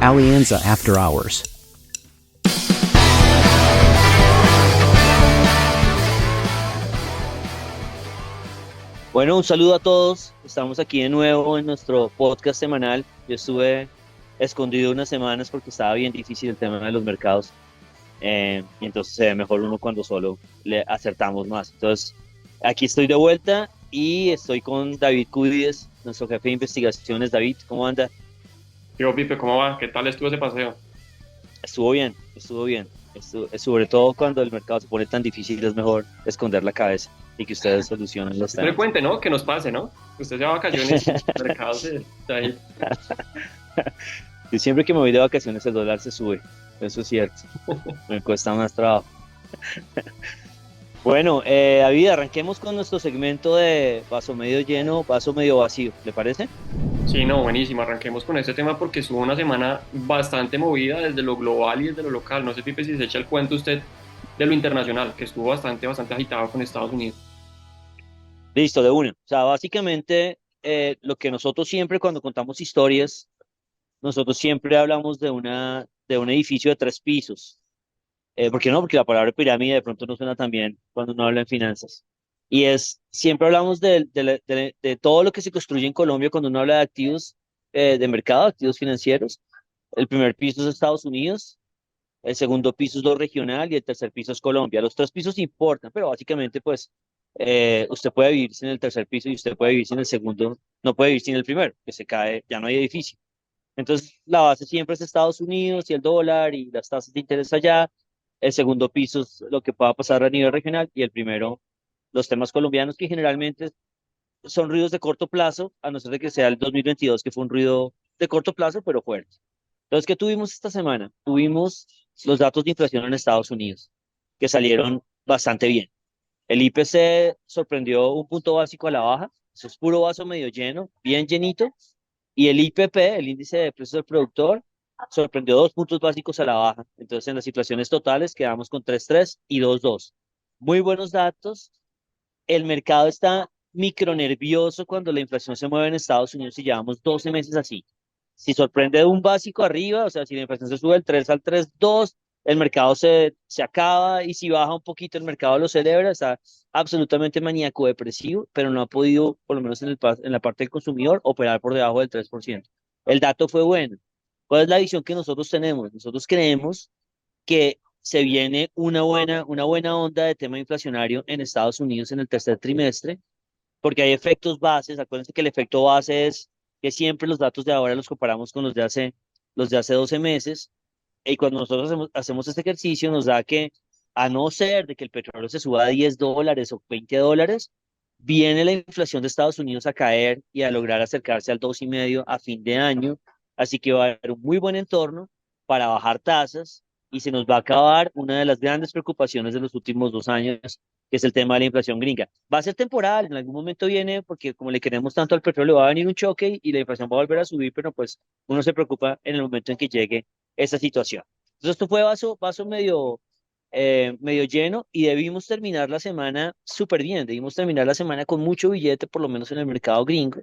Alianza After Hours. Bueno, un saludo a todos. Estamos aquí de nuevo en nuestro podcast semanal. Yo estuve escondido unas semanas porque estaba bien difícil el tema de los mercados. Y entonces se ve mejor uno cuando solo le acertamos más. Entonces, aquí estoy de vuelta y estoy con David Cudíez, nuestro jefe de investigaciones. David, ¿cómo anda? Yo, Pipe, ¿cómo va? ¿Qué tal estuvo ese paseo? Estuvo bien, estuvo bien. Sobre todo cuando el mercado se pone tan difícil, es mejor esconder la cabeza y que ustedes solucionen los Es temas. frecuente, ¿no? Que nos pase, ¿no? Usted se va a vacaciones y el mercado se ahí. Y siempre que me voy de vacaciones el dólar se sube, eso es cierto, me cuesta más trabajo. Bueno, David, arranquemos con nuestro segmento de vaso medio lleno, vaso medio vacío, ¿le parece? Sí, no, buenísimo. Arranquemos con este tema porque estuvo una semana bastante movida desde lo global y desde lo local. No sé, Pipe, si se echa el cuento usted de lo internacional, que estuvo bastante agitado con Estados Unidos. Listo, de una. O sea, básicamente lo que nosotros siempre cuando contamos historias, nosotros siempre hablamos de un edificio de 3 pisos. ¿Por qué no? Porque la palabra pirámide de pronto no suena tan bien cuando uno habla en finanzas. Siempre hablamos de todo lo que se construye en Colombia cuando uno habla de activos de mercado, activos financieros. El primer piso es Estados Unidos, el segundo piso es lo regional y el tercer piso es Colombia. Los 3 pisos importan, pero básicamente pues usted puede vivir sin el tercer piso y usted puede vivir sin el segundo, no puede vivir sin el primero, que se cae, ya no hay edificio. Entonces, la base siempre es Estados Unidos y el dólar y las tasas de interés allá. El segundo piso es lo que pueda pasar a nivel regional y el primero, los temas colombianos que generalmente son ruidos de corto plazo, a no ser de que sea el 2022, que fue un ruido de corto plazo, pero fuerte. Entonces, ¿qué tuvimos esta semana? Tuvimos los datos de inflación en Estados Unidos, que salieron bastante bien. El IPC sorprendió un punto básico a la baja, eso es puro vaso medio lleno, bien llenito, y el IPP, el índice de precios del productor, sorprendió 2 puntos básicos a la baja. Entonces, en las inflaciones totales quedamos con 3,3 y 2,2. Muy buenos datos. El mercado está micronervioso cuando la inflación se mueve en Estados Unidos y llevamos 12 meses así. Si sorprende de un básico arriba, o sea, si la inflación se sube del 3 al 3,2, el mercado se acaba y si baja un poquito el mercado lo celebra, está absolutamente maníaco depresivo, pero no ha podido, por lo menos en la parte del consumidor, operar por debajo del 3%. El dato fue bueno. ¿Cuál es la visión que nosotros tenemos? Nosotros creemos que se viene una buena onda de tema inflacionario en Estados Unidos en el tercer trimestre, porque hay efectos bases. Acuérdense que el efecto base es que siempre los datos de ahora los comparamos con los de hace 12 meses, y cuando nosotros hacemos este ejercicio nos da que, a no ser de que el petróleo se suba a $10 o $20, viene la inflación de Estados Unidos a caer y a lograr acercarse al 2,5 a fin de año, así que va a haber un muy buen entorno para bajar tasas y se nos va a acabar una de las grandes preocupaciones de los últimos 2 años, que es el tema de la inflación gringa. Va a ser temporal, en algún momento viene, porque como le queremos tanto al petróleo, va a venir un choque y la inflación va a volver a subir, pero pues uno se preocupa en el momento en que llegue esa situación. Entonces esto fue vaso medio lleno y debimos terminar la semana súper bien, debimos terminar la semana con mucho billete, por lo menos en el mercado gringo.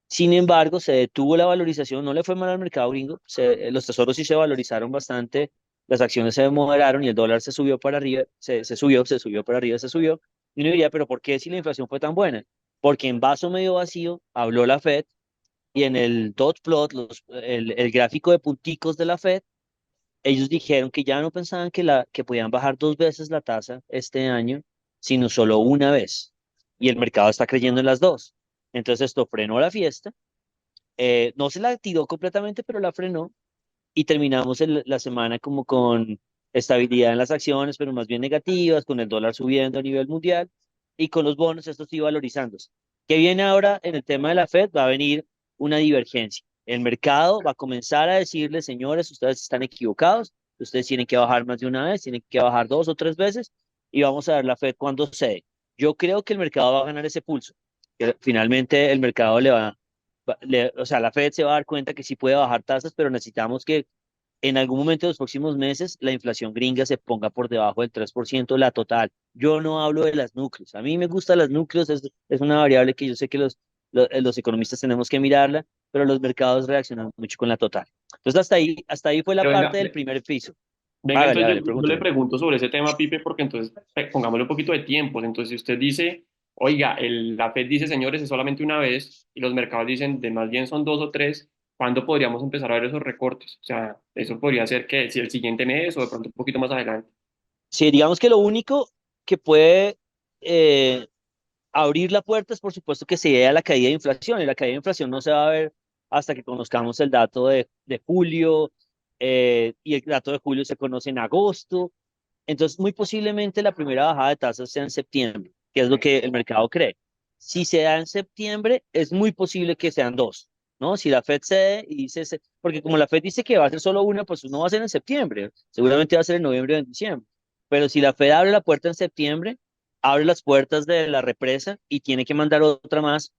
Sin embargo, se detuvo la valorización, no le fue mal al mercado gringo, los tesoros sí se valorizaron bastante, las acciones se moderaron y el dólar se subió para arriba, se subió para arriba, se subió. Y uno diría, pero ¿por qué si la inflación fue tan buena? Porque en vaso medio vacío habló la Fed y en el dot plot, el gráfico de punticos de la Fed, ellos dijeron que ya no pensaban que podían bajar 2 veces la tasa este año, sino solo una vez. Y el mercado está creyendo en las dos. Entonces esto frenó la fiesta, no se la tiró completamente, pero la frenó y terminamos la semana como con estabilidad en las acciones, pero más bien negativas, con el dólar subiendo a nivel mundial y con los bonos, estos sí valorizándose. ¿Qué viene ahora en el tema de la Fed? Va a venir una divergencia. El mercado va a comenzar a decirle, señores, ustedes están equivocados, ustedes tienen que bajar más de una vez, tienen que bajar 2 o 3 veces y vamos a ver la Fed cuando cede. Yo creo que el mercado va a ganar ese pulso, que finalmente el mercado o sea, la Fed se va a dar cuenta que sí puede bajar tasas, pero necesitamos que en algún momento de los próximos meses la inflación gringa se ponga por debajo del 3%, la total. Yo no hablo de las núcleos. A mí me gustan las núcleos, es una variable que yo sé que los economistas tenemos que mirarla, pero los mercados reaccionan mucho con la total. Entonces hasta ahí fue la Pero parte venga, del primer piso. venga, Hágale, entonces hágale, yo le pregúnteme. pregunto sobre ese tema, Pipe, porque entonces pongámosle un poquito de tiempos. Entonces, si usted dice, oiga, la Fed dice, señores, es solamente una vez, y los mercados dicen, de más bien son dos o tres, ¿cuándo podríamos empezar a ver esos recortes? O sea, eso podría ser que si el siguiente mes o de pronto un poquito más adelante. Sí, digamos que lo único que puede eh, abrir la puerta es, por supuesto, que se vea la caída de inflación, y la caída de inflación no se va a ver hasta que conozcamos el dato de julio, y el dato de julio se conoce en agosto. Entonces, muy posiblemente la primera bajada de tasas sea en septiembre, que es lo que el mercado cree. Si se da en septiembre, es muy posible que sean dos, ¿no? Si la Fed cede y dice, porque como la Fed dice que va a ser solo una, pues no va a ser en septiembre, seguramente va a ser en noviembre o en diciembre. Pero si la Fed abre la puerta en septiembre, abre las puertas de la represa y tiene que mandar otra más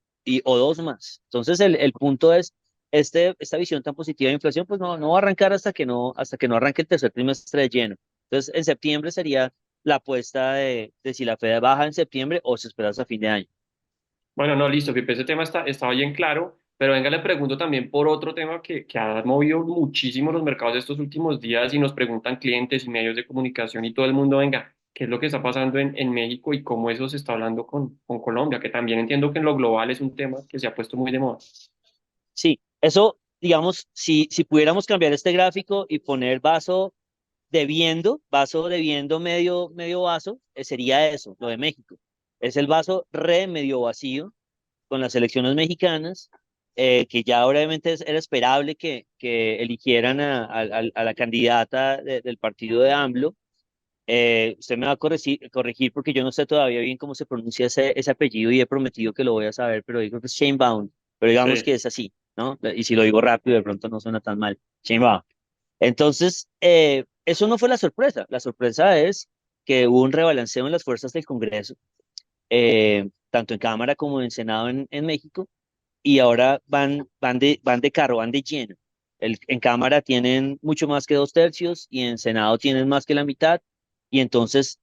o dos más. Entonces, el punto es, esta visión tan positiva de inflación, pues no va a arrancar hasta que no arranque el tercer trimestre de lleno. Entonces, en septiembre sería la apuesta de si la Fed baja en septiembre o se espera hasta fin de año. Bueno, no, listo, Pipe, ese tema está bien claro, pero venga, le pregunto también por otro tema que ha movido muchísimo los mercados estos últimos días y nos preguntan clientes y medios de comunicación y todo el mundo, venga, ¿qué es lo que está pasando en México y cómo eso se está hablando con Colombia? Que también entiendo que en lo global es un tema que se ha puesto muy de moda. Sí, eso, digamos, si pudiéramos cambiar este gráfico y poner vaso debiendo medio vaso, sería eso, lo de México. Es el vaso re medio vacío con las elecciones mexicanas, que ya obviamente era esperable que eligieran a la candidata del partido de AMLO. Usted me va a corregir porque yo no sé todavía bien cómo se pronuncia ese apellido y he prometido que lo voy a saber, pero digo que es Sheinbaum, pero digamos Sí. que es así, ¿no? Y si lo digo rápido, de pronto no suena tan mal. Sheinbaum. Entonces, eso no fue la sorpresa es que hubo un rebalanceo en las fuerzas del Congreso, tanto en Cámara como en Senado en México, y ahora van de carro, van de lleno. En Cámara tienen mucho más que dos tercios y en Senado tienen más que la mitad. Y entonces,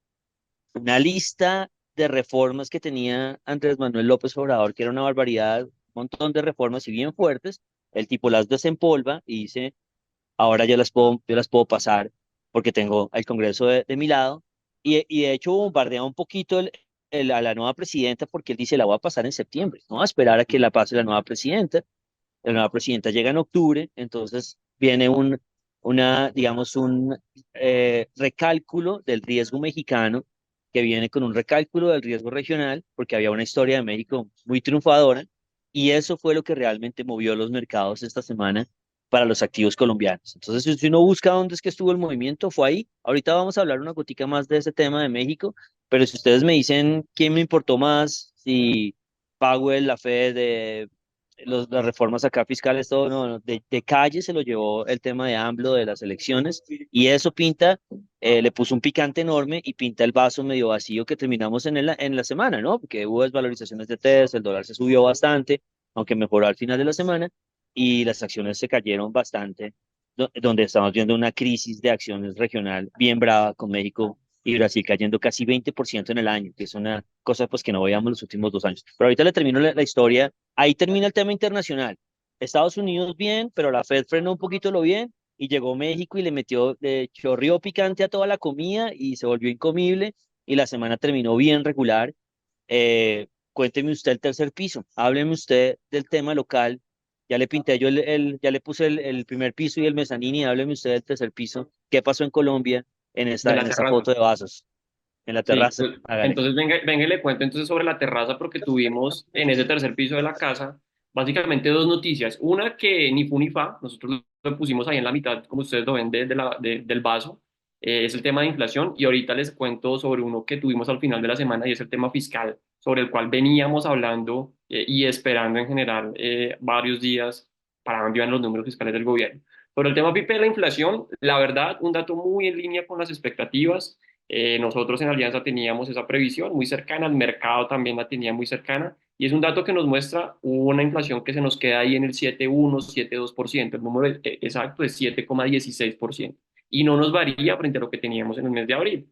una lista de reformas que tenía Andrés Manuel López Obrador, que era una barbaridad, un montón de reformas y bien fuertes, el tipo las desempolva y dice, ahora yo las puedo pasar porque tengo al Congreso de mi lado. Y de hecho bombardea un poquito a la nueva presidenta porque él dice, la voy a pasar en septiembre, no va a esperar a que la pase la nueva presidenta. La nueva presidenta llega en octubre, entonces viene digamos, un recálculo del riesgo mexicano, que viene con un recálculo del riesgo regional, porque había una historia de México muy triunfadora, y eso fue lo que realmente movió los mercados esta semana para los activos colombianos. Entonces, si uno busca dónde es que estuvo el movimiento, fue ahí. Ahorita vamos a hablar una gotica más de ese tema de México, pero si ustedes me dicen quién me importó más, si Powell, la Fed, las reformas acá fiscales, todo, no, de calle se lo llevó el tema de AMLO, de las elecciones, y eso pinta, le puso un picante enorme y pinta el vaso medio vacío que terminamos en la semana, ¿no? Porque hubo desvalorizaciones de TES, el dólar se subió bastante, aunque mejoró al final de la semana, y las acciones se cayeron bastante, donde estamos viendo una crisis de acciones regional bien brava con México y Brasil cayendo casi 20% en el año, que es una cosa pues que no veíamos los últimos 2 años. Pero ahorita le termino la historia. Ahí termina el tema internacional. Estados Unidos bien, pero la Fed frenó un poquito lo bien y llegó México y le chorrió picante a toda la comida y se volvió incomible y la semana terminó bien regular. Cuénteme usted el tercer piso, hábleme usted del tema local. Ya le pinté yo ya le puse el primer piso y el mezanini, hábleme usted del tercer piso. ¿Qué pasó en Colombia De en la esta terraza. foto de vasos, en la Sí, terraza? Hágale. entonces venga y le cuento entonces sobre la terraza porque tuvimos en ese tercer piso de la casa básicamente dos noticias. Una que ni fu ni fa, nosotros lo pusimos ahí en la mitad, como ustedes lo ven del vaso, es el tema de inflación y ahorita les cuento sobre uno que tuvimos al final de la semana y es el tema fiscal, sobre el cual veníamos hablando y esperando en general varios días para dónde iban los números fiscales del gobierno. Sobre el tema PIB de la inflación, la verdad, un dato muy en línea con las expectativas. Nosotros en Alianza teníamos esa previsión muy cercana, el mercado también la tenía muy cercana, y es un dato que nos muestra una inflación que se nos queda ahí en el 7,1, 7,2%, el número exacto es 7,16%, y no nos varía frente a lo que teníamos en el mes de abril,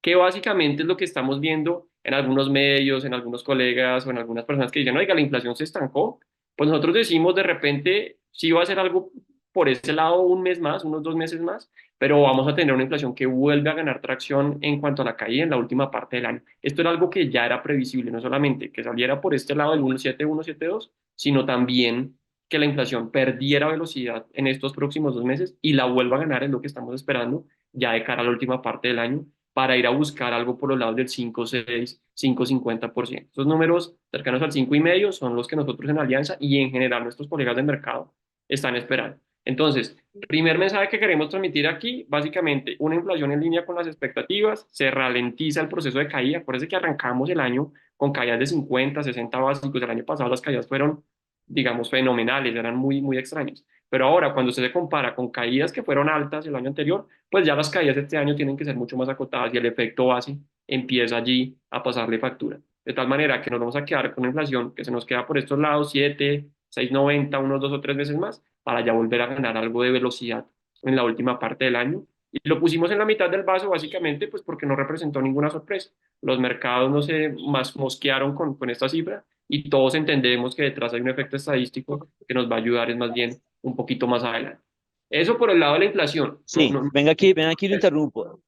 que básicamente es lo que estamos viendo en algunos medios, en algunos colegas o en algunas personas que dicen, oiga, la inflación se estancó, pues nosotros decimos de repente, sí va a ser algo por ese lado un mes más, unos 2 meses más, pero vamos a tener una inflación que vuelve a ganar tracción en cuanto a la caída en la última parte del año. Esto era algo que ya era previsible, no solamente que saliera por este lado del 1.7, 1.72, sino también que la inflación perdiera velocidad en estos próximos 2 meses y la vuelva a ganar, es lo que estamos esperando ya de cara a la última parte del año, para ir a buscar algo por los lados del 5,6, 5,50%. Estos números cercanos al 5,5 son los que nosotros en Alianza y en general nuestros colegas de mercado están esperando. Entonces, primer mensaje que queremos transmitir aquí, básicamente, una inflación en línea con las expectativas, se ralentiza el proceso de caída. Acuérdense que arrancamos el año con caídas de 50, 60 básicos. El año pasado las caídas fueron, digamos, fenomenales, eran muy, muy extrañas. Pero ahora, cuando usted se compara con caídas que fueron altas el año anterior, pues ya las caídas de este año tienen que ser mucho más acotadas y el efecto base empieza allí a pasarle factura. De tal manera que nos vamos a quedar con una inflación que se nos queda por estos lados, 7, 6,90, unos 2 o 3 meses más, para ya volver a ganar algo de velocidad en la última parte del año. Y lo pusimos en la mitad del vaso básicamente pues porque no representó ninguna sorpresa. Los mercados no se más mosquearon con esta cifra y todos entendemos que detrás hay un efecto estadístico que nos va a ayudar es más bien un poquito más adelante. Eso por el lado de la inflación. No, Sí, no, venga aquí lo interrumpo.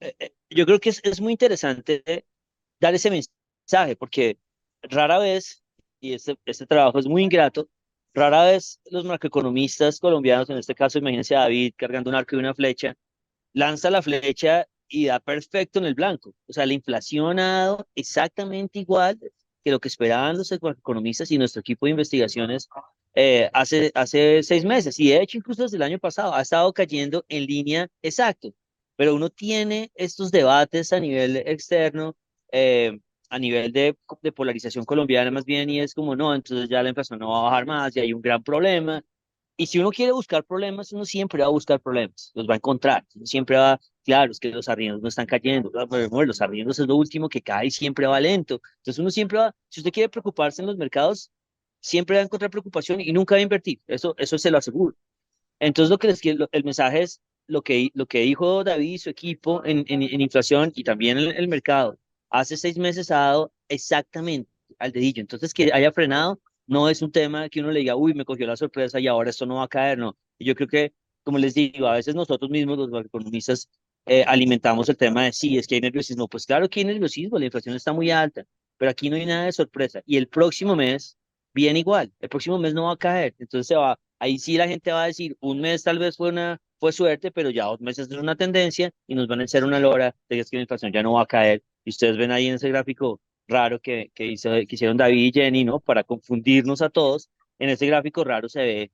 Yo creo que es muy interesante dar ese mensaje, porque rara vez, y este trabajo es muy ingrato, rara vez los macroeconomistas colombianos, en este caso, imagínense a David cargando un arco y una flecha, lanza la flecha y da perfecto en el blanco. O sea, la inflación ha dado exactamente igual que lo que esperaban los economistas y nuestro equipo de investigaciones hace 6 meses. Y de hecho, incluso desde el año pasado, ha estado cayendo en línea exacto. Pero uno tiene estos debates a nivel externo, eh, a nivel de polarización colombiana más bien, y es como, no, entonces ya la inflación no va a bajar más y hay un gran problema. Y si uno quiere buscar problemas, uno siempre va a buscar problemas, los va a encontrar. Uno siempre va, claro, es que los arriendos no están cayendo, claro, pero bueno, los arriendos es lo último que cae y siempre va lento. Entonces uno siempre va, si usted quiere preocuparse en los mercados, siempre va a encontrar preocupación y nunca va a invertir. Eso se lo aseguro. Entonces lo que les quiero, el mensaje es lo que dijo David y su equipo en inflación y también en el mercado. Hace 6 meses ha dado exactamente al dedillo. Entonces que haya frenado no es un tema que uno le diga, uy, me cogió la sorpresa y ahora esto no va a caer, no. Y yo creo que, como les digo, a veces nosotros mismos, los economistas, alimentamos el tema de sí, es que hay nerviosismo. Pues claro que hay nerviosismo, la inflación está muy alta, pero aquí no hay nada de sorpresa. Y el próximo mes viene igual, el próximo mes no va a caer, entonces se va, ahí sí la gente va a decir, un mes tal vez fue suerte, pero ya 2 meses es una tendencia y nos van a echar una lora de que es que la inflación ya no va a caer. Y ustedes ven ahí en ese gráfico raro que hicieron David y Jenny, ¿no? Para confundirnos a todos. En ese gráfico raro se ve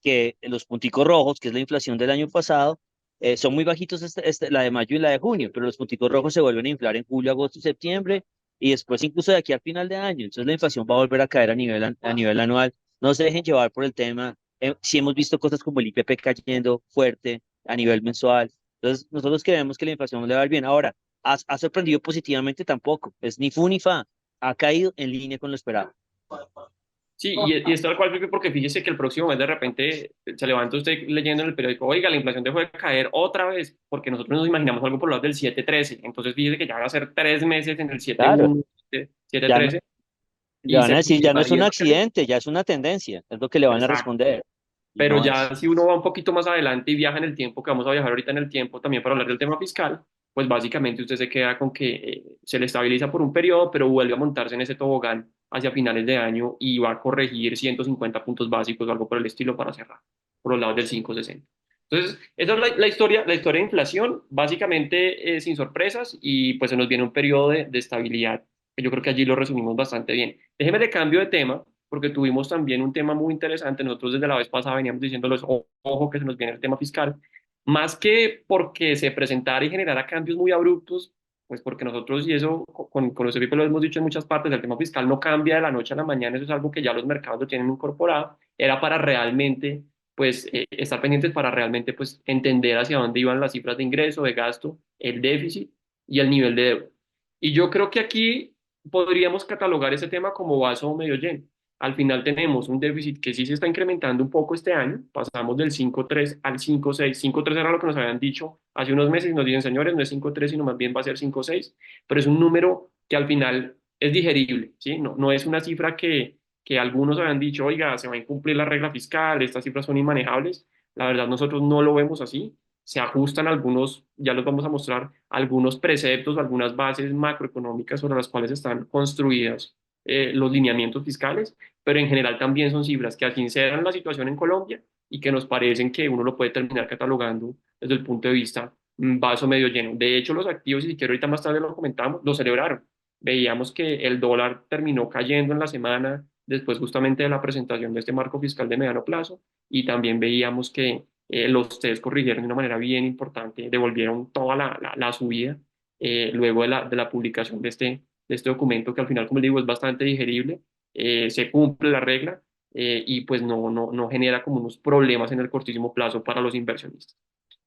que los punticos rojos, que es la inflación del año pasado, son muy bajitos, la de mayo y la de junio, pero los punticos rojos se vuelven a inflar en julio, agosto y septiembre, y después incluso de aquí al final de año. Entonces la inflación va a volver a caer a nivel anual. No se dejen llevar por el tema. Si hemos visto cosas como el IPP cayendo fuerte a nivel mensual. Entonces nosotros creemos que la inflación le va a ir bien. Ahora, ha sorprendido positivamente tampoco. Es ni fu ni fa. Ha caído en línea con lo esperado. sí, y es tal cual, Pipe, porque fíjese que el próximo mes de repente se levanta usted leyendo en el periódico, oiga, la inflación dejó de caer otra vez, porque nosotros nos imaginamos algo por el lado del 7,13. Entonces fíjese que ya va a ser 3 meses en el siete Claro, uno, siete ya no, trece le y van a se decir, ya no es un confirmaría lo que... accidente, ya es una tendencia. Es lo que le van a Exacto. responder. Y Pero no es. ya si uno va un poquito más adelante y viaja en el tiempo, que vamos a viajar ahorita en el tiempo también para hablar del tema fiscal, pues básicamente usted se queda con que se le estabiliza por un periodo, pero vuelve a montarse en ese tobogán hacia finales de año y va a corregir 150 puntos básicos o algo por el estilo para cerrar por los lados del 5,60. Entonces, esa es la historia de inflación, básicamente sin sorpresas y pues se nos viene un periodo de estabilidad, que yo creo que allí lo resumimos bastante bien. Déjeme de cambio de tema porque tuvimos también un tema muy interesante. Nosotros desde la vez pasada veníamos diciéndoles, ojo, que se nos viene el tema fiscal, más que porque se presentara y generara cambios muy abruptos, pues porque nosotros, y eso con los EPIP lo hemos dicho en muchas partes, el tema fiscal no cambia de la noche a la mañana, eso es algo que ya los mercados lo tienen incorporado, era para realmente, pues, estar pendientes para realmente, pues, entender hacia dónde iban las cifras de ingreso, de gasto, el déficit y el nivel de deuda. Y yo creo que aquí podríamos catalogar ese tema como vaso medio lleno. Al final tenemos un déficit que sí se está incrementando un poco este año, pasamos del 5,3 al 5,6. 5,3 era lo que nos habían dicho hace unos meses y nos dicen, señores, no es 5,3, sino más bien va a ser 5,6, pero es un número que al final es digerible, ¿sí? No, no es una cifra que algunos habían dicho, oiga, se va a incumplir la regla fiscal, estas cifras son inmanejables, La verdad, nosotros no lo vemos así. Se ajustan algunos, ya los vamos a mostrar, algunos preceptos o algunas bases macroeconómicas sobre las cuales están construidas los lineamientos fiscales, pero en general también son cifras que sinceran la situación en Colombia y que nos parecen que uno lo puede terminar catalogando desde el punto de vista vaso medio lleno. De hecho, los activos, y si quiero ahorita más tarde lo comentamos, lo celebraron. Veíamos que el dólar terminó cayendo en la semana después justamente de la presentación de este marco fiscal de mediano plazo y también veíamos que los test corrigieron de una manera bien importante, devolvieron toda la subida luego de la publicación de este documento que al final, como les digo, es bastante digerible, se cumple la regla y pues no genera como unos problemas en el cortísimo plazo para los inversionistas.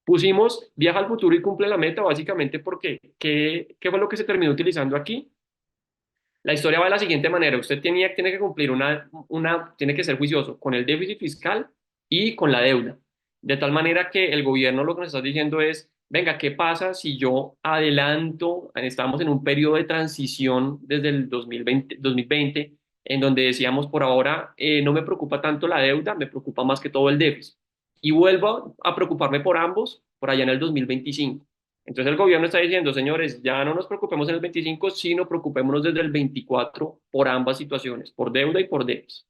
Pusimos viaja al futuro y cumple la meta básicamente porque ¿qué fue lo que se terminó utilizando aquí? La historia va de la siguiente manera. Usted tiene que cumplir tiene que ser juicioso con el déficit fiscal y con la deuda. De tal manera que el gobierno lo que nos está diciendo es, venga, ¿qué pasa si yo adelanto? Estamos en un periodo de transición desde el 2020 en donde decíamos por ahora no me preocupa tanto la deuda, me preocupa más que todo el déficit. Y vuelvo a preocuparme por ambos por allá en el 2025. Entonces el gobierno está diciendo, señores, ya no nos preocupemos en el 25, sino preocupémonos desde el 24 por ambas situaciones, por deuda y por déficit.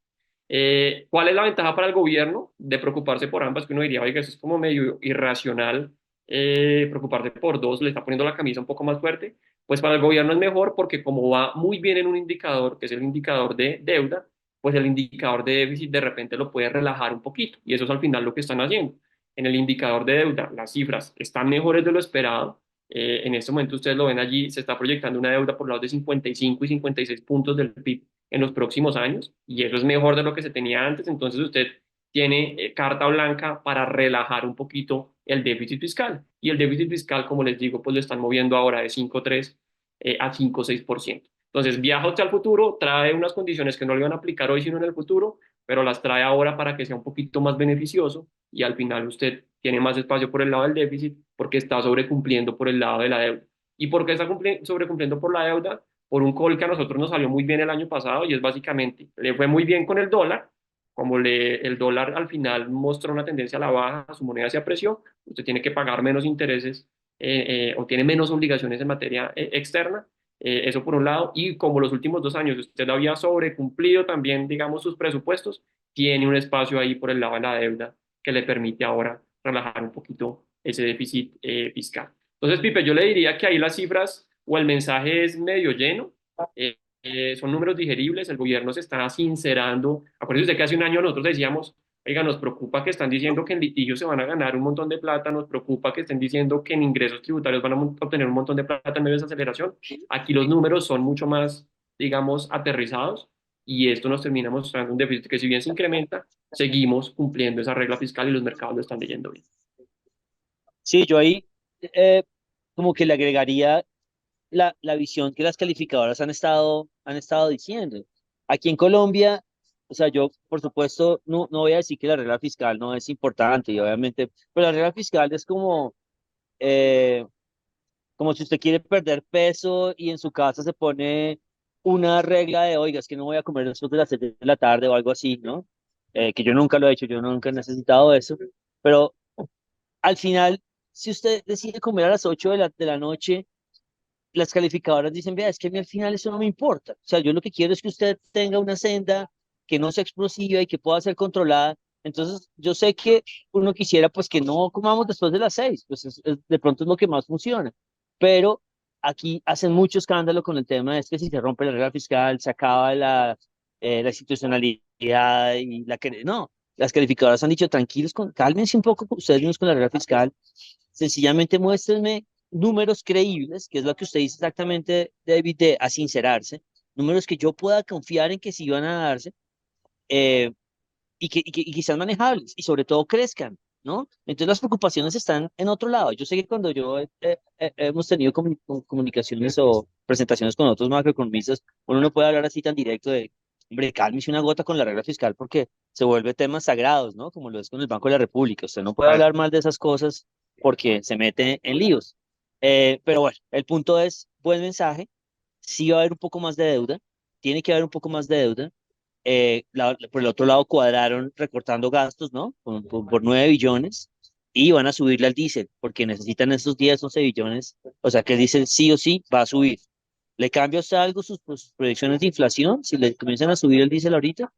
¿Cuál es la ventaja para el gobierno de preocuparse por ambas? Que uno diría, oiga, eso es como medio irracional, preocuparse por dos, le está poniendo la camisa un poco más fuerte. Pues para el gobierno es mejor porque como va muy bien en un indicador, que es el indicador de deuda, pues el indicador de déficit de repente lo puede relajar un poquito. Y eso es al final lo que están haciendo en el indicador de deuda, las cifras están mejores de lo esperado. En este momento ustedes lo ven allí, se está proyectando una deuda por lados de 55 y 56 puntos del PIB en los próximos años, y eso es mejor de lo que se tenía antes. Entonces usted tiene carta blanca para relajar un poquito el déficit fiscal. Y el déficit fiscal, como les digo, pues lo están moviendo ahora de 5,3 a 5,6%. Entonces viaja usted al futuro, trae unas condiciones que no le van a aplicar hoy, sino en el futuro, pero las trae ahora para que sea un poquito más beneficioso y al final usted tiene más espacio por el lado del déficit porque está sobrecumpliendo por el lado de la deuda. ¿Y por qué está sobrecumpliendo por la deuda? Por un call que a nosotros nos salió muy bien el año pasado y es básicamente, le fue muy bien con el dólar, como el dólar al final mostró una tendencia a la baja, su moneda se apreció, usted tiene que pagar menos intereses o tiene menos obligaciones en materia externa, eso por un lado, y como los últimos 2 años usted había sobrecumplido también, digamos, sus presupuestos, tiene un espacio ahí por el lado de la deuda que le permite ahora relajar un poquito ese déficit fiscal. Entonces, Pipe, yo le diría que ahí las cifras o el mensaje es medio lleno, son números digeribles, el gobierno se está sincerando. Acuérdense usted que hace un año nosotros decíamos, oiga, nos preocupa que están diciendo que en litigios se van a ganar un montón de plata, nos preocupa que estén diciendo que en ingresos tributarios van a obtener un montón de plata en medio de esa aceleración. Aquí los números son mucho más, digamos, aterrizados y esto nos termina mostrando un déficit que si bien se incrementa, seguimos cumpliendo esa regla fiscal y los mercados lo están leyendo bien. Sí, yo ahí eh, como que le agregaría la visión que las calificadoras han estado diciendo. Aquí en Colombia, o sea, yo, por supuesto, no voy a decir que la regla fiscal no es importante, y obviamente, pero la regla fiscal es eh, como si usted quiere perder peso y en su casa se pone una regla de, oiga, es que no voy a comer después de las 7 de la tarde o algo así, ¿no? Que yo nunca lo he hecho, yo nunca he necesitado eso, pero al final, si usted decide comer a las 8 de la noche, las calificadoras dicen, vea, es que a mí al final eso no me importa. O sea, yo lo que quiero es que usted tenga una senda que no sea explosiva y que pueda ser controlada. Entonces, yo sé que uno quisiera pues que no comamos después de las 6, pues de pronto es lo que más funciona. Pero aquí hacen mucho escándalo con el tema de que si se rompe la regla fiscal, se acaba la institucionalidad y la que no. Las calificadoras han dicho, tranquilos, cálmense un poco ustedes mismos con la regla fiscal, sencillamente muéstrenme números creíbles, que es lo que usted dice exactamente, David, de a sincerarse, números que yo pueda confiar en que sí van a darse eh, y que sean manejables y sobre todo crezcan, ¿no? Entonces las preocupaciones están en otro lado. Yo sé que cuando hemos tenido comunicaciones o presentaciones con otros macroeconomistas, uno no puede hablar así tan directo de, hombre, cálmese una gota con la regla fiscal porque se vuelve temas sagrados, ¿no? Como lo es con el Banco de la República. Usted no puede hablar mal de esas cosas porque se mete en líos. Pero bueno, el punto es, buen mensaje, sí va a haber un poco más de deuda, tiene que haber un poco más de deuda, Por el otro lado cuadraron recortando gastos, ¿no? Por 9 billones y van a subirle al diésel porque necesitan esos 10 11 billones. O sea que el diésel sí o sí va a subir. ¿Le cambia usted algo sus proyecciones de inflación si le comienzan a subir el diésel ahorita?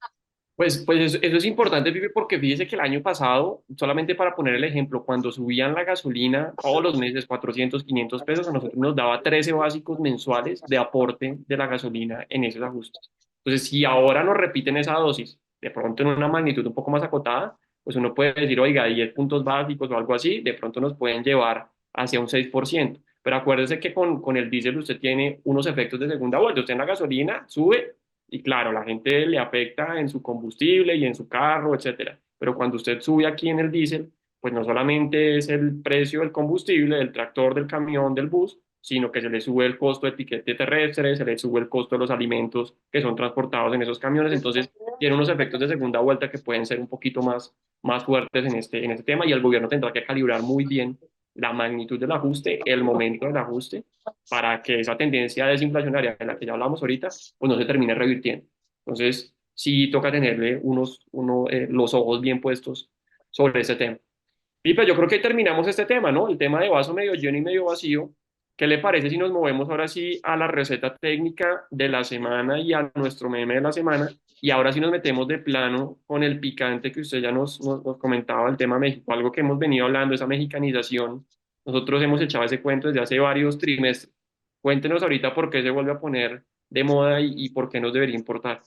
Pues eso es importante, Pipe, porque fíjese que el año pasado, solamente para poner el ejemplo, cuando subían la gasolina todos los meses 400, 500 pesos, a nosotros nos daba 13 básicos mensuales de aporte de la gasolina en esos ajustes. Entonces, si ahora nos repiten esa dosis, de pronto en una magnitud un poco más acotada, pues uno puede decir, oiga, 10 puntos básicos o algo así, de pronto nos pueden llevar hacia un 6%. Pero acuérdese que con el diésel usted tiene unos efectos de segunda vuelta. Usted en la gasolina sube y claro, la gente le afecta en su combustible y en su carro, etcétera. Pero cuando usted sube aquí en el diésel, pues no solamente es el precio del combustible, del tractor, del camión, del bus, sino que se le sube el costo de etiquete terrestre, se le sube el costo de los alimentos que son transportados en esos camiones. Entonces, tiene unos efectos de segunda vuelta que pueden ser un poquito más fuertes en este tema y el gobierno tendrá que calibrar muy bien la magnitud del ajuste, el momento del ajuste, para que esa tendencia desinflacionaria de la que ya hablamos ahorita pues no se termine revirtiendo. Entonces, sí toca tenerle los ojos bien puestos sobre ese tema. Pipe, yo creo que terminamos este tema, ¿no? El tema de vaso medio lleno y medio vacío. ¿Qué le parece si nos movemos ahora sí a la receta técnica de la semana y a nuestro meme de la semana? Y ahora sí nos metemos de plano con el picante que usted ya nos comentaba, el tema México, algo que hemos venido hablando, esa mexicanización. Nosotros hemos echado ese cuento desde hace varios trimestres. Cuéntenos ahorita por qué se vuelve a poner de moda y por qué nos debería importar.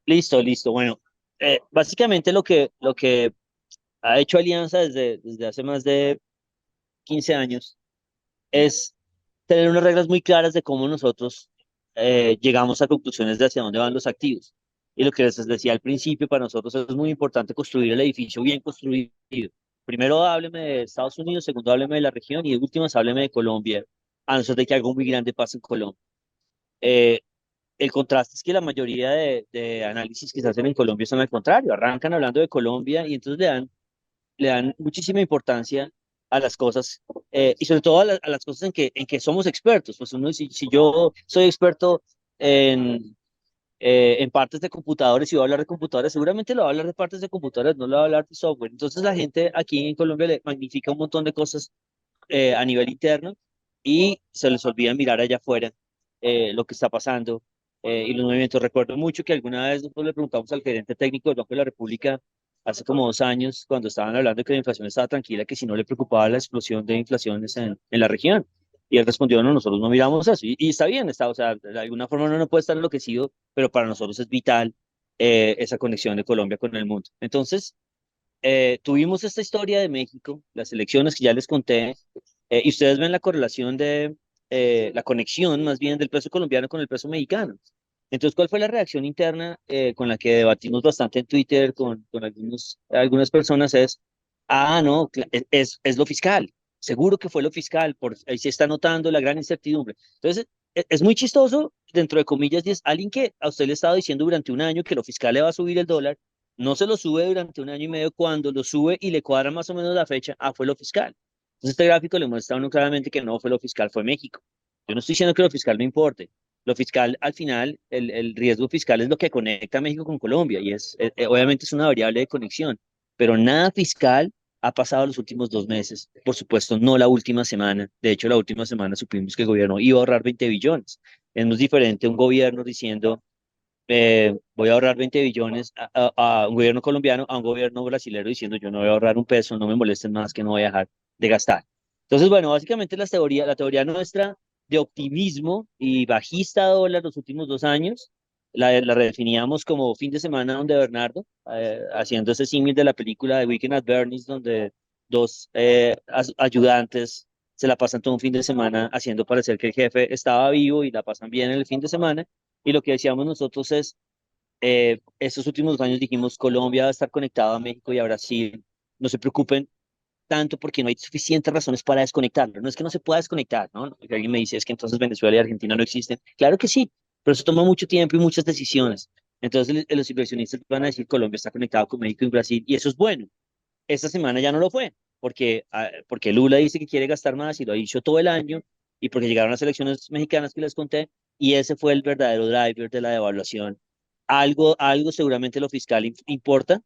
Listo, listo. Bueno, básicamente lo que ha hecho Alianza desde hace más de 15 años es tener unas reglas muy claras de cómo nosotros llegamos a conclusiones de hacia dónde van los activos. Y lo que les decía al principio, para nosotros es muy importante construir el edificio bien construido. Primero hábleme de Estados Unidos, segundo hábleme de la región y de últimas hábleme de Colombia, a no ser de que algo muy grande pase en Colombia. Eh, el contraste es que la mayoría de análisis que se hacen en Colombia son al contrario, arrancan hablando de Colombia y entonces le dan muchísima importancia a las cosas y sobre todo a las cosas en que somos expertos. Pues uno, si yo soy experto en, en partes de computadores y voy a hablar de computadores, seguramente lo voy a hablar de partes de computadores, no lo voy a hablar de software. Entonces la gente aquí en Colombia le magnifica un montón de cosas a nivel interno y se les olvida mirar allá afuera lo que está pasando y los movimientos. Recuerdo mucho que alguna vez nosotros le preguntamos al gerente técnico del Banco de la República hace como 2 años, cuando estaban hablando de que la inflación estaba tranquila, que si no le preocupaba la explosión de inflaciones en la región. Y él respondió, no, nosotros no miramos eso. Y está bien, está, o sea, de alguna forma uno no puede estar enloquecido, pero para nosotros es vital esa conexión de Colombia con el mundo. Entonces, tuvimos esta historia de México, las elecciones que ya les conté, y ustedes ven la correlación la conexión más bien del peso colombiano con el peso mexicano. Entonces, ¿cuál fue la reacción interna con la que debatimos bastante en Twitter con algunas personas? No, es lo fiscal. Seguro que fue lo fiscal, ahí se está notando la gran incertidumbre. Entonces, es muy chistoso, dentro de comillas, y es alguien que a usted le ha estado diciendo durante un año que lo fiscal le va a subir el dólar, no se lo sube durante un año y medio, cuando lo sube y le cuadra más o menos la fecha, fue lo fiscal. Entonces este gráfico le muestra a uno claramente que no fue lo fiscal, fue México. Yo no estoy diciendo que lo fiscal no importe. Lo fiscal, al final, el riesgo fiscal es lo que conecta a México con Colombia y obviamente es una variable de conexión, pero nada fiscal ha pasado los últimos 2 meses. Por supuesto, no la última semana. De hecho, la última semana supimos que el gobierno iba a ahorrar 20 billones. Es muy diferente un gobierno diciendo voy a ahorrar 20 billones a un gobierno colombiano, a un gobierno brasilero diciendo yo no voy a ahorrar un peso, no me molesten más que no voy a dejar de gastar. Entonces, bueno, básicamente la teoría nuestra de optimismo y bajista dólar los últimos 2 años, la redefiníamos como fin de semana donde Bernardo, haciendo ese símil de la película de Weekend at Bernie's, donde dos ayudantes se la pasan todo un fin de semana haciendo parecer que el jefe estaba vivo y la pasan bien en el fin de semana. Y lo que decíamos nosotros es, estos últimos 2 años dijimos, Colombia va a estar conectado a México y a Brasil. No se preocupen tanto porque no hay suficientes razones para desconectarlo. No es que no se pueda desconectar, ¿no? Que alguien me dice, es que entonces Venezuela y Argentina no existen. Claro que sí, pero eso toma mucho tiempo y muchas decisiones. Entonces los inversionistas van a decir, Colombia está conectado con México y Brasil, y eso es bueno. Esta semana ya no lo fue, porque Lula dice que quiere gastar más y lo ha dicho todo el año, y porque llegaron las elecciones mexicanas que les conté, y ese fue el verdadero driver de la devaluación algo seguramente lo fiscal importa,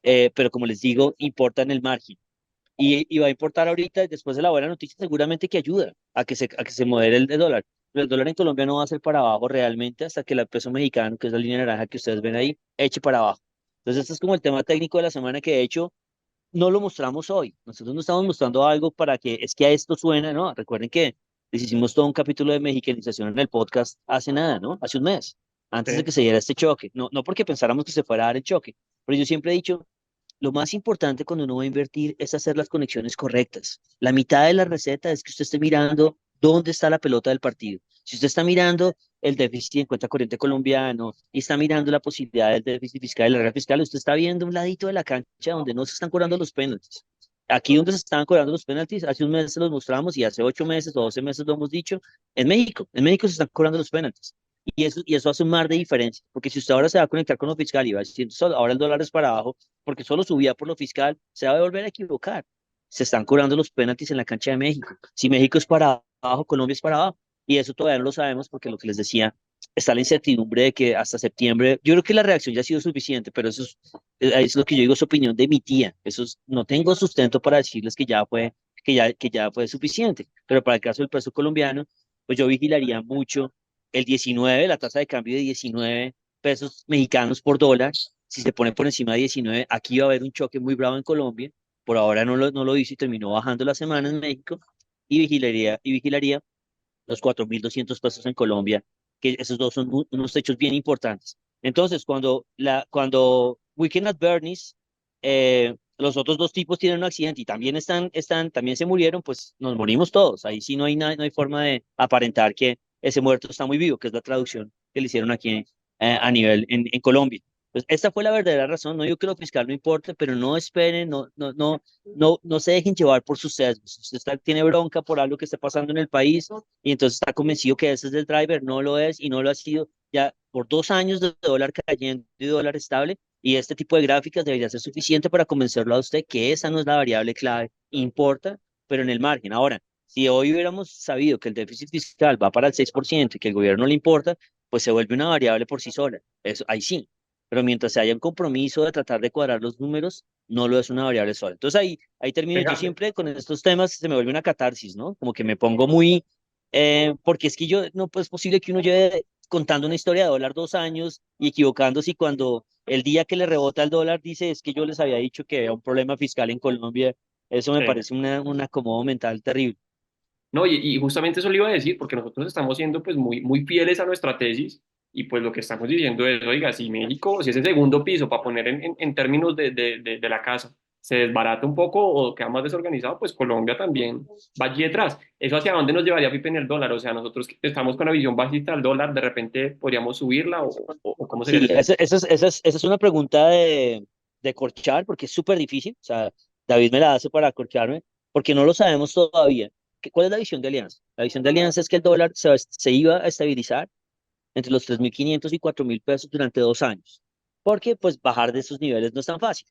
pero como les digo, importa en el margen. Y va a importar ahorita, después de la buena noticia, seguramente que ayuda a que se modere el dólar. Pero el dólar en Colombia no va a ser para abajo realmente hasta que el peso mexicano, que es la línea naranja que ustedes ven ahí, eche para abajo. Entonces, este es como el tema técnico de la semana que de hecho no lo mostramos hoy. Nosotros no estamos mostrando algo para que es que a esto suena, ¿no? Recuerden que les hicimos todo un capítulo de mexicanización en el podcast hace nada, ¿no? Hace un mes, antes de Sí. que se diera este choque. No, no porque pensáramos que se fuera a dar el choque, pero yo siempre he dicho, lo más importante cuando uno va a invertir es hacer las conexiones correctas. La mitad de la receta es que usted esté mirando dónde está la pelota del partido. Si usted está mirando el déficit en cuenta corriente colombiano y está mirando la posibilidad del déficit fiscal y la regla fiscal, usted está viendo un ladito de la cancha donde no se están cobrando los penaltis. Aquí donde se estaban cobrando los penaltis, hace un mes se los mostramos y hace 8 meses o 12 meses lo hemos dicho, en México se están cobrando los penaltis. Y eso hace un mar de diferencia, porque si usted ahora se va a conectar con lo fiscal y va a decir, ahora el dólar es para abajo, porque solo subía por lo fiscal, se va a volver a equivocar. Se están cobrando los penaltis en la cancha de México. Si México es para abajo, Colombia es para abajo. Y eso todavía no lo sabemos porque lo que les decía, está la incertidumbre de que hasta septiembre, yo creo que la reacción ya ha sido suficiente, pero es lo que yo digo, es opinión de mi tía. No tengo sustento para decirles que ya fue suficiente. Pero para el caso del peso colombiano, pues yo vigilaría mucho el 19, la tasa de cambio de 19 pesos mexicanos por dólar. Si se pone por encima de 19, aquí va a haber un choque muy bravo en Colombia. Por ahora no lo hizo y terminó bajando la semana en México. Y vigilaría los 4.200 pesos en Colombia, que esos dos son unos hechos bien importantes. Entonces, cuando Weekend at Bernie's, los otros dos tipos tienen un accidente y también se murieron, pues nos morimos todos. Ahí sí no hay forma de aparentar que ese muerto está muy vivo, que es la traducción que le hicieron aquí a nivel en Colombia. Pues esta fue la verdadera razón. No digo que lo fiscal no importe, pero no esperen, no se dejen llevar por sus sesgos. Si usted tiene bronca por algo que está pasando en el país y entonces está convencido que ese es el driver, no lo es y no lo ha sido ya por 2 años de dólar cayendo y dólar estable. Y este tipo de gráficas debería ser suficiente para convencerlo a usted que esa no es la variable clave, importa, pero en el margen. Ahora, si hoy hubiéramos sabido que el déficit fiscal va para el 6% y que el gobierno no le importa, pues se vuelve una variable por sí sola. Eso, ahí sí. Pero mientras se haya un compromiso de tratar de cuadrar los números, no lo es una variable sola. Entonces ahí termino. Yo Venga, siempre con estos temas se me vuelve una catarsis, ¿no? Como que me pongo muy, porque es que yo, no pues, es posible que uno lleve contando una historia de dólar 2 años y equivocándose y cuando el día que le rebota el dólar dice es que yo les había dicho que había un problema fiscal en Colombia, eso me sí. parece un acomodo mental terrible. No, y justamente eso le iba a decir, porque nosotros estamos siendo pues muy, muy fieles a nuestra tesis y pues lo que estamos diciendo es, oiga, si México, si ese segundo piso, para poner en términos de la casa, se desbarata un poco o queda más desorganizado, pues Colombia también va allí detrás. ¿Eso hacia dónde nos llevaría Pipe en el dólar? O sea, nosotros que estamos con la visión bajista del dólar, de repente podríamos subirla o ¿cómo sería Sí, el tema? esa es una pregunta de corchar porque es súper difícil. O sea, David me la hace para corcharme porque no lo sabemos todavía. ¿Cuál es la visión de Alianza? La visión de Alianza es que el dólar se iba a estabilizar entre los 3.500 y 4.000 pesos durante 2 años. Porque pues bajar de esos niveles no es tan fácil.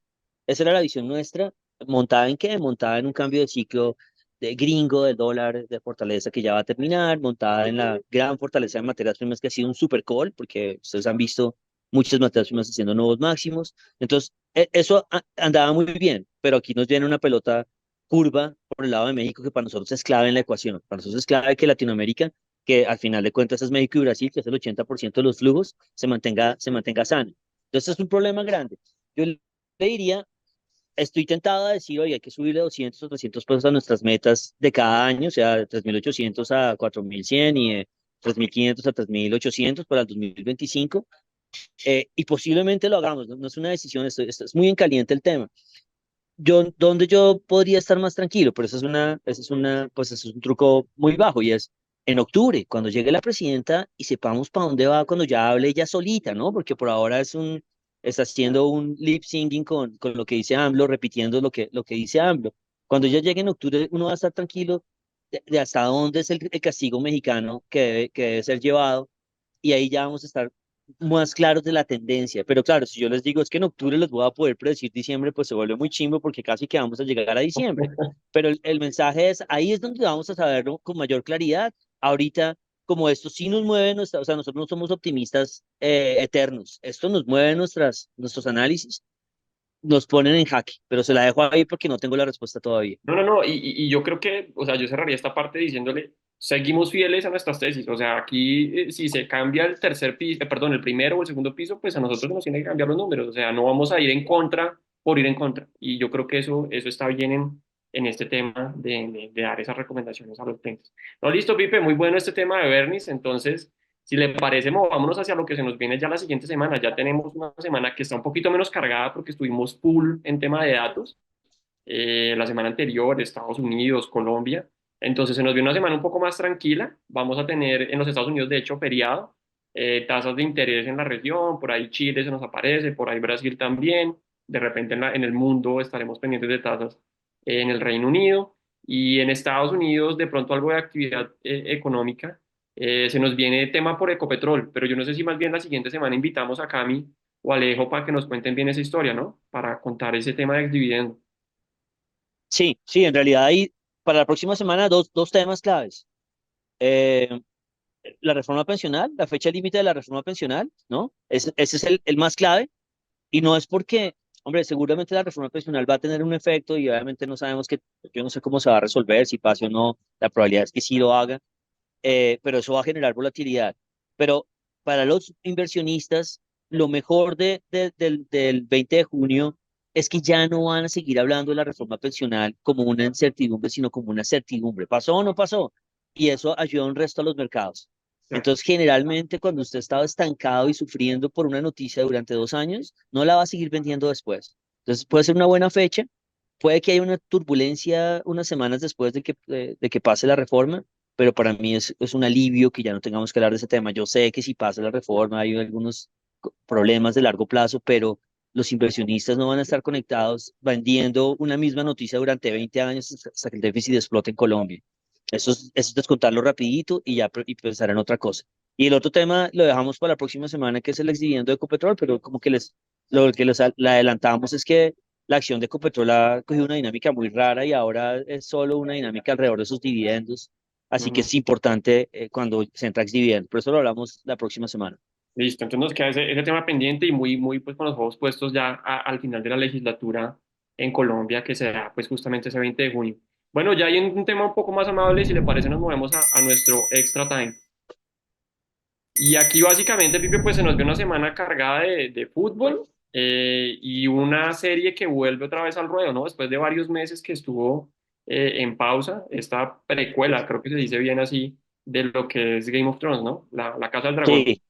Esa era la visión nuestra, montada en qué? Montada en un cambio de ciclo de gringo del dólar de fortaleza que ya va a terminar, montada en la gran fortaleza de materias primas que ha sido un super call, porque ustedes han visto muchas materias primas haciendo nuevos máximos. Entonces, eso andaba muy bien, pero aquí nos viene una pelota curva por el lado de México que para nosotros es clave en la ecuación. Para nosotros es clave que Latinoamérica, que al final de cuentas es México y Brasil, que es el 80% de los flujos, se mantenga sano. Entonces es un problema grande. Yo le diría, estoy tentado a decir, oye, hay que subirle 200 o 300 pesos a nuestras metas de cada año, o sea, de 3.800 a 4.100 y de 3.500 a 3.800 para el 2025, y posiblemente lo hagamos, no es una decisión, esto es muy en caliente el tema. Donde yo podría estar más tranquilo, pero pues eso es un truco muy bajo y es en octubre, cuando llegue la presidenta y sepamos para dónde va cuando ya hable ella solita, ¿no? Porque por ahora está haciendo un lip syncing con lo que dice AMLO, repitiendo lo que dice AMLO. Cuando ella llegue en octubre, uno va a estar tranquilo de hasta dónde es el castigo mexicano que debe ser llevado y ahí ya vamos a estar más claros de la tendencia. Pero claro, si yo les digo es que en octubre les voy a poder predecir diciembre, pues se vuelve muy chimbo porque casi que vamos a llegar a diciembre. Pero el mensaje es, ahí es donde vamos a saberlo con mayor claridad. Ahorita, como esto sí nos mueve, o sea, nosotros no somos optimistas eternos, esto nos mueve nuestros análisis, nos ponen en jaque, pero se la dejo ahí porque no tengo la respuesta todavía. No, no, no, y yo creo que, o sea, yo cerraría esta parte diciéndole, seguimos fieles a nuestras tesis, o sea, aquí si se cambia el tercer piso, perdón, el primero o el segundo piso, pues a nosotros nos tiene que cambiar los números, o sea, no vamos a ir en contra por ir en contra, y yo creo que eso está bien en este tema de dar esas recomendaciones a los clientes. No, listo, Pipe, muy bueno este tema de Bernis, entonces, si le parece, movámonos hacia lo que se nos viene ya la siguiente semana, ya tenemos una semana que está un poquito menos cargada porque estuvimos full en tema de datos, la semana anterior, Estados Unidos, Colombia. Entonces se nos viene una semana un poco más tranquila. Vamos a tener en los Estados Unidos, de hecho, feriado, tasas de interés en la región, por ahí Chile se nos aparece, por ahí Brasil también. De repente en el mundo estaremos pendientes de tasas en el Reino Unido y en Estados Unidos de pronto algo de actividad económica. Se nos viene tema por Ecopetrol, pero yo no sé si más bien la siguiente semana invitamos a Cami o Alejo para que nos cuenten bien esa historia, ¿no? Para contar ese tema de dividendos. Sí, sí, en realidad hay para la próxima semana dos temas claves. Eh, la reforma pensional, la fecha límite de la reforma pensional, ¿no? Ese es el más clave y no es porque, hombre, seguramente la reforma pensional va a tener un efecto y obviamente no sabemos que, yo no sé cómo se va a resolver, si pase o no, la probabilidad es que sí lo haga, pero eso va a generar volatilidad. Pero para los inversionistas, lo mejor del 20 de junio es que ya no van a seguir hablando de la reforma pensional como una incertidumbre, sino como una certidumbre. ¿Pasó o no pasó? Y eso ayuda un resto a los mercados. Entonces, generalmente, cuando usted estaba estancado y sufriendo por una noticia durante 2 años, no la va a seguir vendiendo después. Entonces, puede ser una buena fecha. Puede que haya una turbulencia unas semanas después de que pase la reforma, pero para mí es un alivio que ya no tengamos que hablar de ese tema. Yo sé que si pasa la reforma hay algunos problemas de largo plazo, pero los inversionistas no van a estar conectados vendiendo una misma noticia durante 20 años hasta que el déficit explote en Colombia. Eso es descontarlo rapidito y ya y pensar en otra cosa. Y el otro tema lo dejamos para la próxima semana, que es el exdividendo de Ecopetrol, pero como que lo que la adelantamos es que la acción de Ecopetrol ha cogido una dinámica muy rara y ahora es solo una dinámica alrededor de sus dividendos. Así que Ujú. es importante cuando se entra ex-dividend. Por eso lo hablamos la próxima semana. Listo, entonces nos queda ese tema pendiente y muy, muy pues con los ojos puestos ya al final de la legislatura en Colombia, que será pues justamente ese 20 de junio. Bueno, ya hay un tema un poco más amable, si le parece nos movemos a nuestro extra time. Y aquí básicamente, Pipe, pues se nos dio una semana cargada de fútbol y una serie que vuelve otra vez al ruedo, ¿no? Después de varios meses que estuvo en pausa, esta precuela, creo que se dice bien así, de lo que es Game of Thrones, ¿no? La Casa del Dragón. Sí,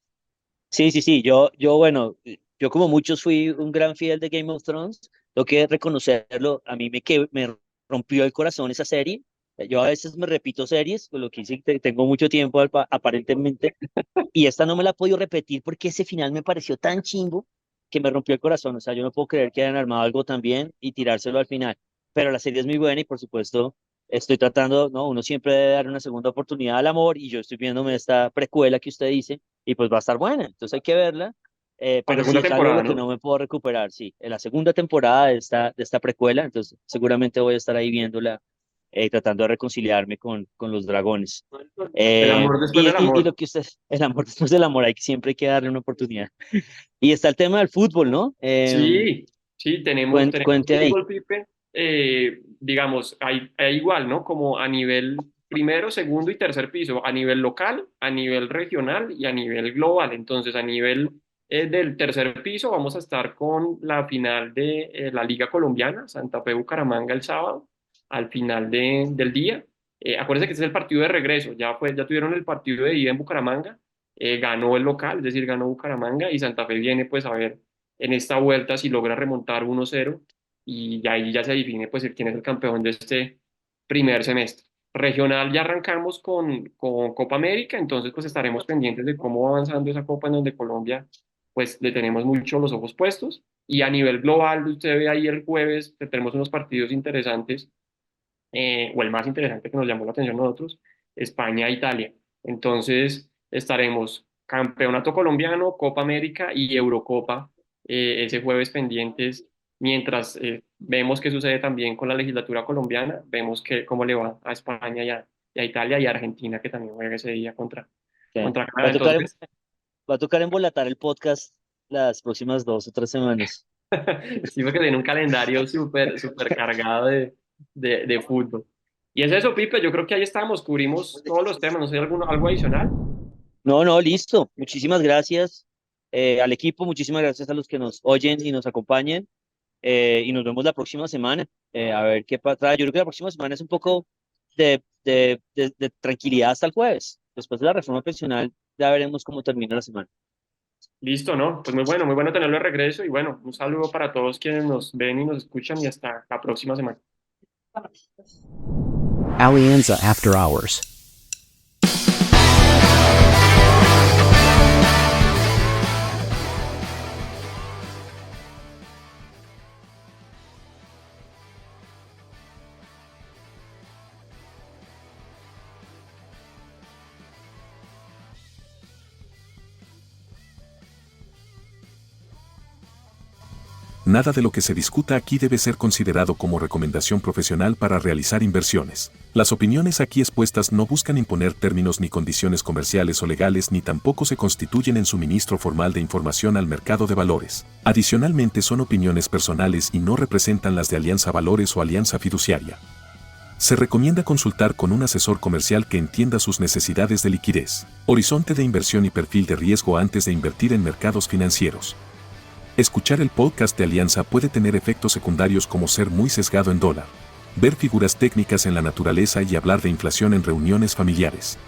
sí, sí, sí. Bueno, yo como muchos fui un gran fiel de Game of Thrones. Tengo que reconocerlo. A mí me rompió el corazón esa serie. Yo a veces me repito series, por lo que sí tengo mucho tiempo aparentemente, y esta no me la he podido repetir porque ese final me pareció tan chimbo que me rompió el corazón. O sea, yo no puedo creer que hayan armado algo tan bien y tirárselo al final. Pero la serie es muy buena y por supuesto estoy tratando, ¿no? Uno siempre debe dar una segunda oportunidad al amor y yo estoy viéndome esta precuela que usted dice y pues va a estar buena. Entonces hay que verla. La Pero sí segunda es algo de temporada, lo que ¿no? no me puedo recuperar, sí. En la segunda temporada de esta precuela, entonces seguramente voy a estar ahí viéndola, tratando de reconciliarme con los dragones. El amor después del Y lo amor. que usted, el amor después del amor, siempre hay que darle una oportunidad. Y está el tema del fútbol, ¿no? Sí, sí, tenemos Cuente ahí. fútbol, Pipe. Digamos, hay igual, ¿no? Como a nivel primero, segundo y tercer piso, a nivel local, a nivel regional y a nivel global. Entonces, a nivel del tercer piso, vamos a estar con la final de la Liga Colombiana, Santa Fe Bucaramanga el sábado, al final del día. Acuérdense que este es el partido de regreso, ya tuvieron el partido de ida en Bucaramanga, ganó el local, es decir, ganó Bucaramanga y Santa Fe viene pues a ver en esta vuelta si logra remontar 1-0 y ahí ya se define pues quién es el campeón de este primer semestre. Regional ya arrancamos con Copa América, entonces pues estaremos pendientes de cómo va avanzando esa Copa en donde Colombia pues le tenemos mucho los ojos puestos y a nivel global usted ve ahí el jueves que tenemos unos partidos interesantes o el más interesante que nos llamó la atención a nosotros, España-Italia. Entonces estaremos Campeonato Colombiano, Copa América y Eurocopa ese jueves pendientes, mientras vemos qué sucede también con la legislatura colombiana, vemos cómo le va a España y a Italia y a Argentina, que también juega ese día contra. Ok. contra Va Canadá. a tocar, Entonces, va a tocar embolatar el podcast las próximas 2 o 3 semanas. sí, porque tiene un calendario súper cargado de fútbol. Y es eso, Pipe, yo creo que ahí estamos, cubrimos todos los temas, no sé, algo adicional. No, no, listo. Muchísimas gracias al equipo, muchísimas gracias a los que nos oyen y nos acompañen. Y nos vemos la próxima semana. A ver qué pasa. Yo creo que la próxima semana es un poco de tranquilidad hasta el jueves. Después de la reforma pensional, ya veremos cómo termina la semana. Listo, ¿no? Pues muy bueno tenerlo de regreso y bueno, un saludo para todos quienes nos ven y nos escuchan y hasta la próxima semana. Alianza After Hours. Nada de lo que se discuta aquí debe ser considerado como recomendación profesional para realizar inversiones. Las opiniones aquí expuestas no buscan imponer términos ni condiciones comerciales o legales ni tampoco se constituyen en suministro formal de información al mercado de valores. Adicionalmente son opiniones personales y no representan las de Alianza Valores o Alianza Fiduciaria. Se recomienda consultar con un asesor comercial que entienda sus necesidades de liquidez, horizonte de inversión y perfil de riesgo antes de invertir en mercados financieros. Escuchar el podcast de Alianza puede tener efectos secundarios como ser muy sesgado en dólar, ver figuras técnicas en la naturaleza y hablar de inflación en reuniones familiares.